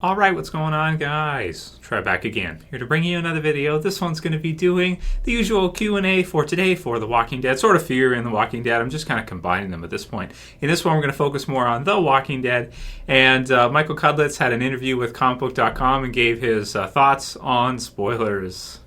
Alright, what's going on, guys? Trev back again, here to bring you another video. This one's going to be doing the usual Q&A for today for The Walking Dead. Sort of Fear and The Walking Dead. I'm just kind of combining them at this point. In this one, we're going to focus more on The Walking Dead. And Michael Cudlitz had an interview with company..com and gave his thoughts on spoilers.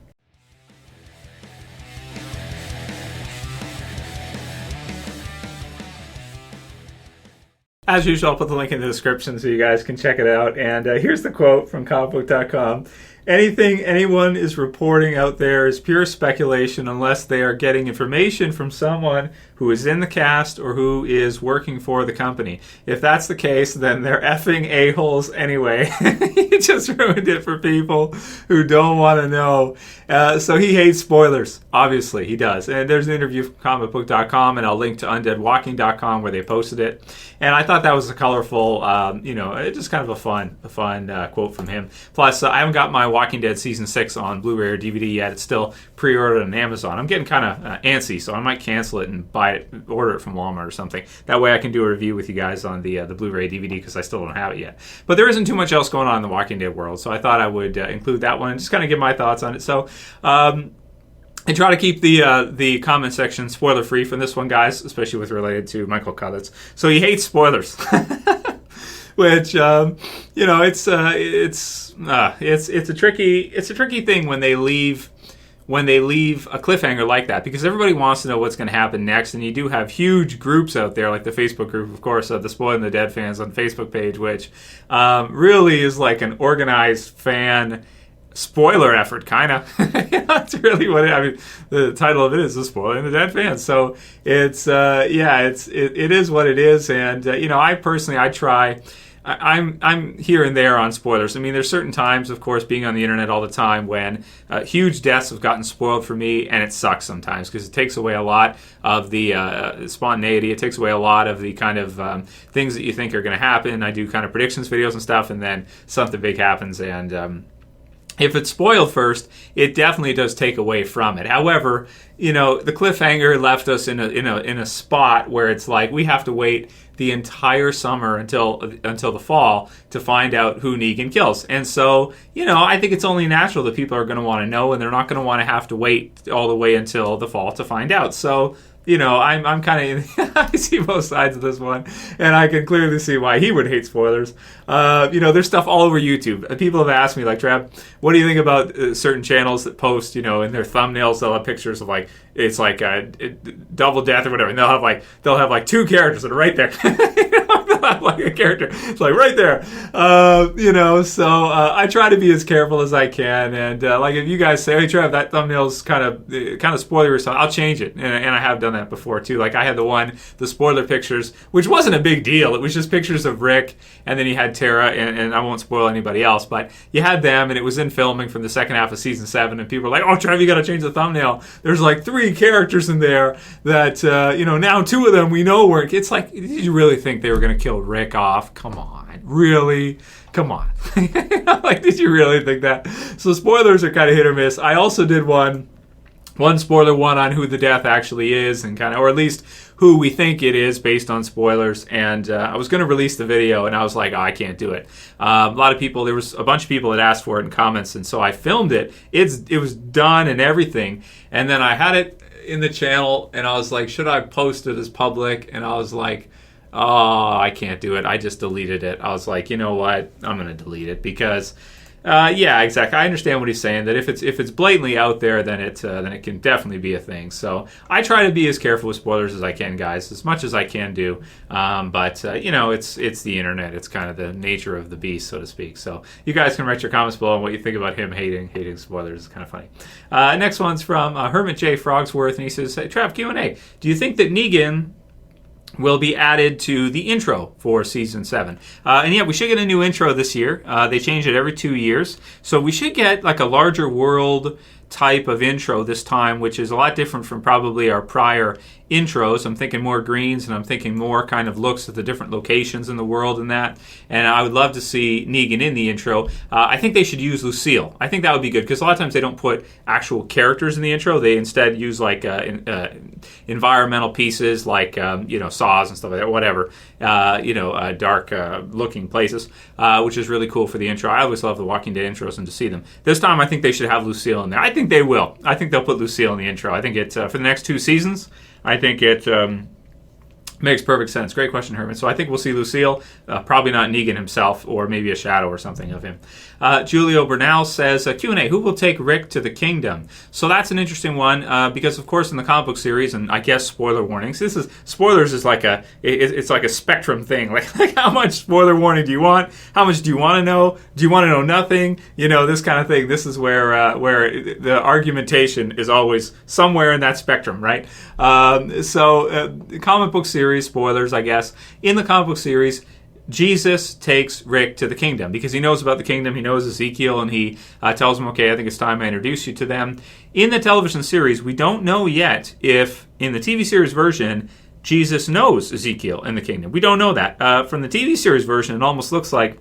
As usual, I'll put the link in the description so you guys can check it out. And here's the quote from comicbook.com. Anything anyone is reporting out there is pure speculation unless they are getting information from someone who is in the cast or who is working for the company. If that's the case, then they're effing a-holes anyway. He just ruined it for people who don't want to know. So he hates spoilers. Obviously, he does. And there's an interview from comicbook.com, and I'll link to undeadwalking.com where they posted it. And I thought that was a colorful, just kind of a fun quote from him. Plus, I haven't got my Walking Dead Season 6 on Blu-ray or DVD yet. It's still pre-ordered on Amazon. I'm getting kind of antsy, so I might cancel it and order it from Walmart or something. That way I can do a review with you guys on the Blu-ray DVD because I still don't have it yet. But there isn't too much else going on in the Walking Dead world, so I thought I would include that one and just kind of give my thoughts on it. So, and try to keep the comment section spoiler free from this one, guys, especially with related to Michael Cudlitz. So he hates spoilers, which it's a tricky thing when they leave a cliffhanger like that, because everybody wants to know what's going to happen next, and you do have huge groups out there, like the Facebook group, of course, the Spoiling the Dead fans on the Facebook page, which really is like an organized fan spoiler effort, kind of. That's really what the title of it is, the Spoiling the Dead fans. So it's it is what it is, and I try. I'm here and there on spoilers. I mean, there's certain times, of course, being on the internet all the time when huge deaths have gotten spoiled for me, and it sucks sometimes because it takes away a lot of the spontaneity. It takes away a lot of the kind of things that you think are going to happen. I do kind of predictions videos and stuff, and then something big happens, and if it's spoiled first, it definitely does take away from it. However, the cliffhanger left us in a spot where it's like we have to wait the entire summer until the fall to find out who Negan kills. And so, I think it's only natural that people are going to want to know, and they're not going to want to have to wait all the way until the fall to find out. So, I'm kind of I see both sides of this one, and I can clearly see why he would hate spoilers. There's stuff all over YouTube. People have asked me, like, Trev, what do you think about certain channels that post, in their thumbnails, they'll have pictures of it's like a double death or whatever, and they'll have two characters that are right there. They'll have a character, it's like right there. So I try to be as careful as I can, and if you guys say, hey, Trev, that thumbnail's kind of spoilery or something, I'll change it, and I have done that before too. Like I had the spoiler pictures, which wasn't a big deal. It was just pictures of Rick, and then you had Tara, and I won't spoil anybody else, but you had them, and it was in filming from the second half of season 7, and people were like, oh, Trev, you got to change the thumbnail. There's 3 characters in there that now 2 of them we know weren't. It's like, did you really think they were going to kill Rick off? Come on, really? Come on. Did you really think that? So spoilers are kind of hit or miss. I also did one spoiler one on who the death actually is, and or at least who we think it is based on spoilers. And I was going to release the video, and I was like, oh, I can't do it. There was a bunch of people that asked for it in comments, and so I filmed it. It was done and everything, and then I had it in the channel, and I was like, should I post it as public? And I was like, oh, I can't do it. I just deleted it. I was like, you know what? I'm going to delete it because, yeah, exactly. I understand what he's saying, that if it's blatantly out there, then it can definitely be a thing. So I try to be as careful with spoilers as I can, guys, as much as I can do. But it's the internet. It's kind of the nature of the beast, so to speak. So you guys can write your comments below on what you think about him hating spoilers. It's kind of funny. Next one's from HermitJFrogsworth, and he says, hey, Trev, Q&A. Do you think that Negan will be added to the intro for season 7? And yeah, we should get a new intro this year. They change it every 2 years. So we should get a larger world type of intro this time, which is a lot different from probably our prior intros. I'm thinking more greens, and I'm thinking more kind of looks at the different locations in the world and that. And I would love to see Negan in the intro. I think they should use Lucille. I think that would be good, because a lot of times they don't put actual characters in the intro. They instead use environmental pieces like saws and stuff like that, whatever, dark looking places. which is really cool for the intro. I always love the Walking Dead intros and to see them. This time I think they should have Lucille in there. I think they will. I think they'll put Lucille in the intro. I think it, for the next 2 seasons, I think it makes perfect sense. Great question, Hermit. So I think we'll see Lucille, probably not Negan himself, or maybe a shadow or something of him. Julio Bernal says, Q&A, who will take Rick to the kingdom? So that's an interesting one, because of course in the comic book series, and I guess spoiler warnings, spoilers is like it's like a spectrum thing. Like how much spoiler warning do you want? How much do you want to know? Do you want to know nothing? This kind of thing. This is where the argumentation is always somewhere in that spectrum, right? Comic book series, spoilers, I guess. In the comic book series, Jesus takes Rick to the kingdom because he knows about the kingdom. He knows Ezekiel, and he tells him, okay, I think it's time I introduce you to them. In the television series, we don't know yet if, in the TV series version, Jesus knows Ezekiel and the kingdom. We don't know that. From the TV series version, it almost looks like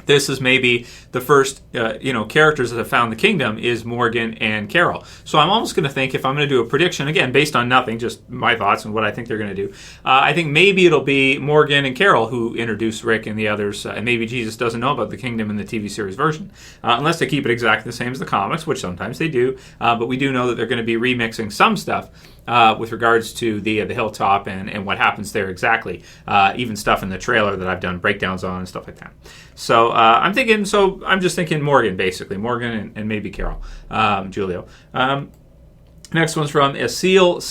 this is maybe the first, characters that have found the kingdom is Morgan and Carol. So I'm almost going to think, if I'm going to do a prediction, again, based on nothing, just my thoughts and what I think they're going to do, I think maybe it'll be Morgan and Carol who introduce Rick and the others, and maybe Jesus doesn't know about the kingdom in the TV series version, unless they keep it exactly the same as the comics, which sometimes they do, but we do know that they're going to be remixing some stuff with regards to the hilltop and what happens there exactly, even stuff in the trailer that I've done breakdowns on and stuff like that. So I'm just thinking Morgan, basically. Morgan and maybe Carol, Julio. Next one's from Aseel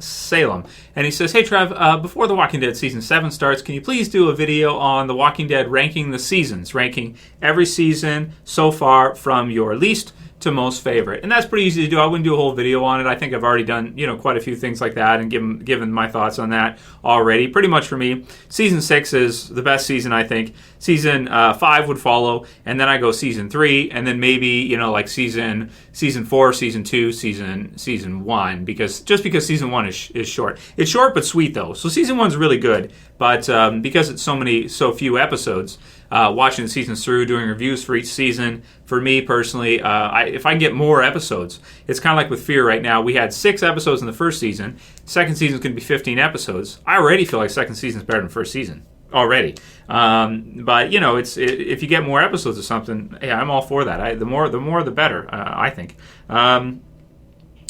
Salem. And he says, hey, Trev, before The Walking Dead Season 7 starts, can you please do a video on The Walking Dead ranking the seasons, ranking every season so far from your least to most favorite? And that's pretty easy to do. I wouldn't do a whole video on it. I think I've already done, quite a few things like that and given my thoughts on that already. Pretty much for me, Season 6 is the best season, I think. Season 5 would follow, and then I go Season 3, and then maybe, like Season 4, Season 2, Season 1, because Season 1 is short. It's short but sweet, though. So Season 1's really good, but because it's so few episodes, watching the seasons through, doing reviews for each season, for me personally, if I can get more episodes, it's kind of like with Fear right now. We had 6 episodes in the first season. Second season's going to be 15 episodes. I already feel like second season's better than first season already. But if you get more episodes of something, hey, I'm all for that. The more the better, I think.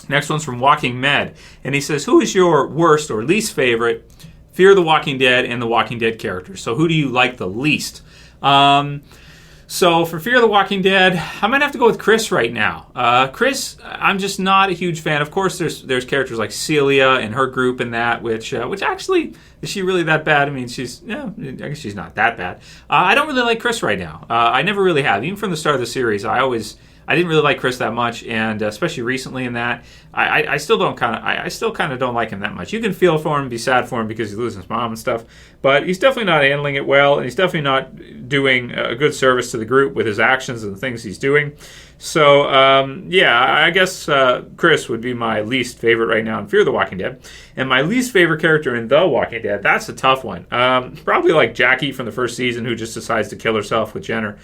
Next one's from Walking Med, and he says, who is your worst or least favorite Fear the Walking Dead and the Walking Dead characters? So who do you like the least? So for Fear the Walking Dead, I might have to go with Chris right now. Chris, I'm just not a huge fan. Of course, there's characters like Celia and her group in that, which actually, is she really that bad? I mean, I guess she's not that bad. I don't really like Chris right now. I never really have. Even from the start of the series, I didn't really like Chris that much, and especially recently in that, I still kind of don't like him that much. You can feel for him, be sad for him because he's losing his mom and stuff, but he's definitely not handling it well, and he's definitely not doing a good service to the group with his actions and the things he's doing. So, I guess Chris would be my least favorite right now in Fear the Walking Dead. And my least favorite character in The Walking Dead, that's a tough one. Probably like Jackie from the first season, who just decides to kill herself with Jenner.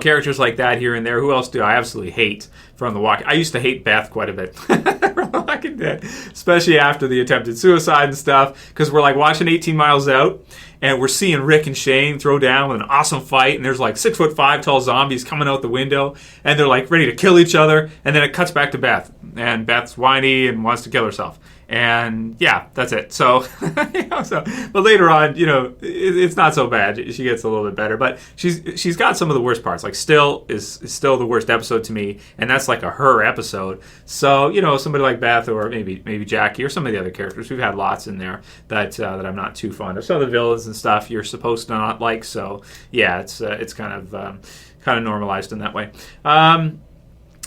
Characters like that here and there. Who else do I absolutely hate from The Walking Dead? I used to hate Beth quite a bit from The Walking Dead, especially after the attempted suicide and stuff, because we're like watching 18 Miles Out, and we're seeing Rick and Shane throw down with an awesome fight, and there's like 6'5" tall zombies coming out the window, and they're like ready to kill each other, and then it cuts back to Beth, and Beth's whiny and wants to kill herself. And yeah, that's it. So, but later on, it's not so bad. She gets a little bit better, but she's got some of the worst parts. Like Still is still the worst episode to me, and that's like a her episode. So, somebody like Beth or maybe Jackie or some of the other characters, we've had lots in there that I'm not too fond of. Some of the villains and stuff you're supposed to not like. So yeah, it's kind of normalized in that way.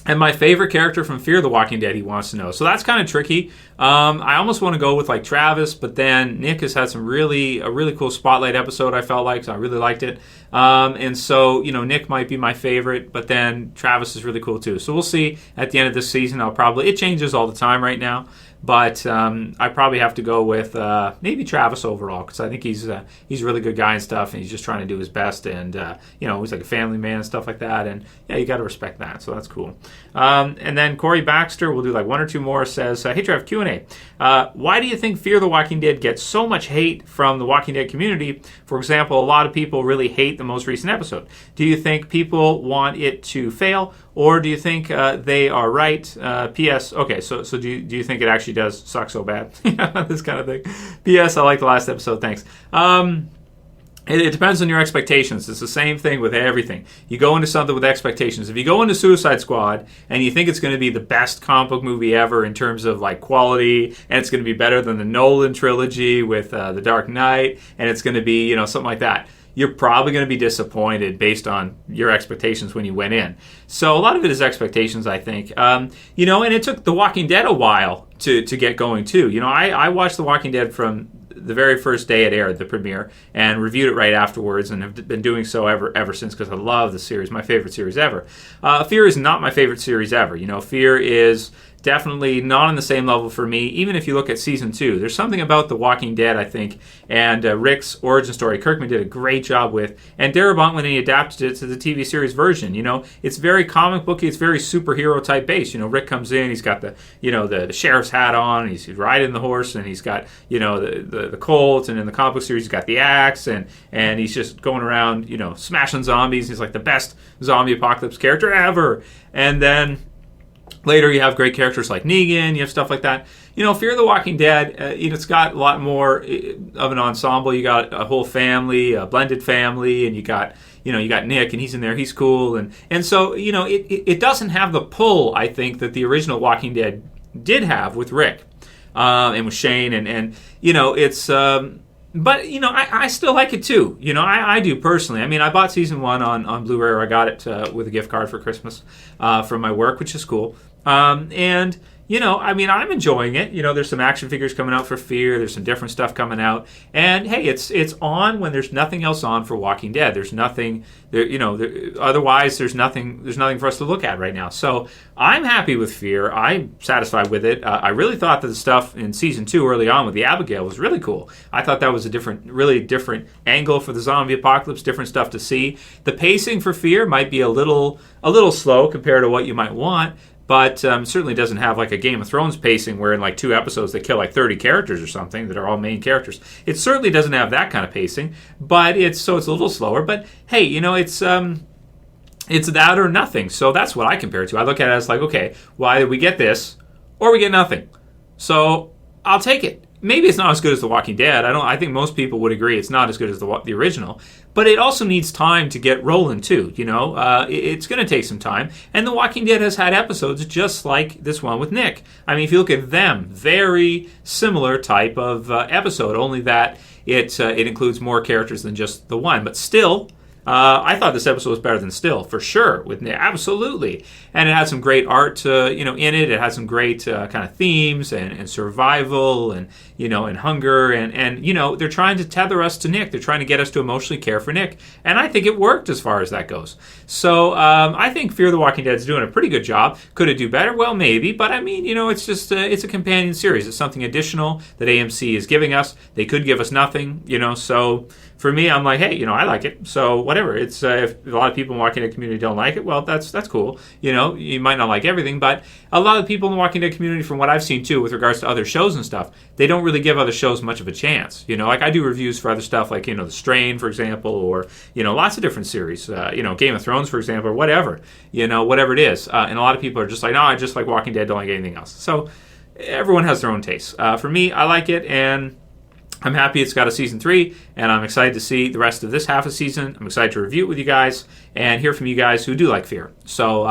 And my favorite character from Fear the Walking Dead, he wants to know. So that's kind of tricky. I almost want to go with like Travis, but then Nick has had a really cool Spotlight episode, I felt like, so I really liked it. And so, Nick might be my favorite, but then Travis is really cool too. So we'll see at the end of this season. It changes all the time right now. but I probably have to go with maybe Travis overall, because I think he's a really good guy and stuff, and he's just trying to do his best, and he's like a family man and stuff like that, and yeah, you got to respect that, so that's cool. And then Corey Baxter, we'll do like one or two more, says, hey Trev, Q&A. Why do you think Fear the Walking Dead gets so much hate from the Walking Dead community? For example, a lot of people really hate the most recent episode. Do you think people want it to fail, or do you think they are right? P.S. Okay, so do you think it actually does suck so bad? This kind of thing. P.S. I like the last episode. Thanks. It depends on your expectations. It's the same thing with everything. You go into something with expectations. If you go into Suicide Squad and you think it's going to be the best comic book movie ever in terms of like quality, and it's going to be better than the Nolan trilogy with The Dark Knight, and it's going to be something like that, you're probably going to be disappointed based on your expectations when you went in. So a lot of it is expectations, I think. And it took The Walking Dead a while to get going too. I watched The Walking Dead from the very first day it aired, the premiere, and reviewed it right afterwards, and have been doing so ever since, because I love the series, my favorite series ever. Fear is not my favorite series ever. Fear is definitely not on the same level for me, even if you look at season 2. There's something about The Walking Dead, I think, and Rick's origin story Kirkman did a great job with, and Darabont when he adapted it to the TV series version. It's very comic booky, it's very superhero type based. Rick comes in, he's got the sheriff's hat on, he's riding the horse, and he's got the Colt, and in the comic book series he's got the axe, and he's just going around smashing zombies. He's like the best zombie apocalypse character ever. And then later you have great characters like Negan, you have stuff like that. Fear the Walking Dead, it's got a lot more of an ensemble. You got a whole family, a blended family, and you got Nick, and he's in there, he's cool, and so it doesn't have the pull, I think, that the original Walking Dead did have with Rick and with Shane, and it's but I still like it too. I do personally. I mean, I bought season 1 on Blu-ray, or I got it with a gift card for Christmas from my work, which is cool. And I'm enjoying it. There's some action figures coming out for Fear. There's some different stuff coming out. And hey, it's on when there's nothing else on for Walking Dead. There's nothing there. Otherwise, there's nothing for us to look at right now. So I'm happy with Fear. I'm satisfied with it. I really thought that the stuff in season 2 early on with the Abigail was really cool. I thought that was a really different angle for the zombie apocalypse, different stuff to see. The pacing for Fear might be a little slow compared to what you might want, but certainly doesn't have like a Game of Thrones pacing where in like 2 episodes they kill like 30 characters or something that are all main characters. It certainly doesn't have that kind of pacing, but it's a little slower. But hey, it's that or nothing. So that's what I compare it to. I look at it as like, okay, well, either we get this or we get nothing. So I'll take it. Maybe it's not as good as The Walking Dead. I think most people would agree it's not as good as the original. But it also needs time to get rolling too. It's going to take some time. And The Walking Dead has had episodes just like this one with Nick. I mean, if you look at them, very similar type of episode, only that it includes more characters than just the one. But still, I thought this episode was better than Still, for sure, with Nick, absolutely. And it had some great art, in it. It had some great kind of themes and survival and hunger and they're trying to tether us to Nick. They're trying to get us to emotionally care for Nick, and I think it worked as far as that goes. So I think Fear the Walking Dead is doing a pretty good job. Could it do better? Well, maybe, but I mean, it's just it's a companion series. It's something additional that AMC is giving us. They could give us nothing, so. For me, I'm like, hey, I like it. So whatever. It's if a lot of people in the Walking Dead community don't like it, well, that's cool. You might not like everything, but a lot of people in the Walking Dead community, from what I've seen too, with regards to other shows and stuff, they don't really give other shows much of a chance. Like I do reviews for other stuff, like The Strain, for example, or lots of different series. Game of Thrones, for example, or whatever. Whatever it is. And a lot of people are just like, no, I just like Walking Dead, don't like anything else. So everyone has their own taste. For me, I like it, and I'm happy it's got a season 3, and I'm excited to see the rest of this half of season. I'm excited to review it with you guys and hear from you guys who do like Fear. So,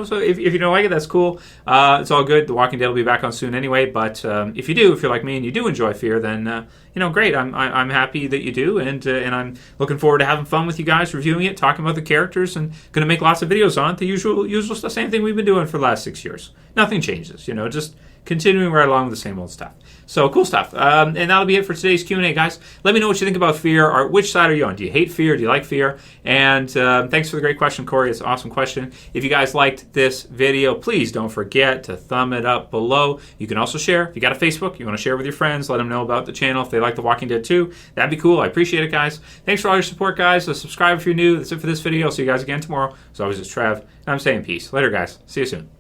so if you don't like it, that's cool. It's all good. The Walking Dead will be back on soon anyway. But if you're like me and you do enjoy Fear, then great. I'm happy that you do, and I'm looking forward to having fun with you guys, reviewing it, talking about the characters, and going to make lots of videos on it. The usual same thing we've been doing for the last 6 years. Nothing changes. Just continuing right along with the same old stuff. So cool stuff. And that'll be it for today's Q&A, guys. Let me know what you think about fear, or which side are you on? Do you hate fear? Do you like fear? And thanks for the great question, Corey. It's an awesome question. If you guys liked this video, please don't forget to thumb it up below. You can also share. If you got a Facebook, you want to share with your friends, let them know about the channel if they like The Walking Dead too. That'd be cool. I appreciate it, guys. Thanks for all your support, guys. So subscribe if you're new. That's it for this video. I'll see you guys again tomorrow. As always, it's Trev, and I'm saying peace. Later, guys. See you soon.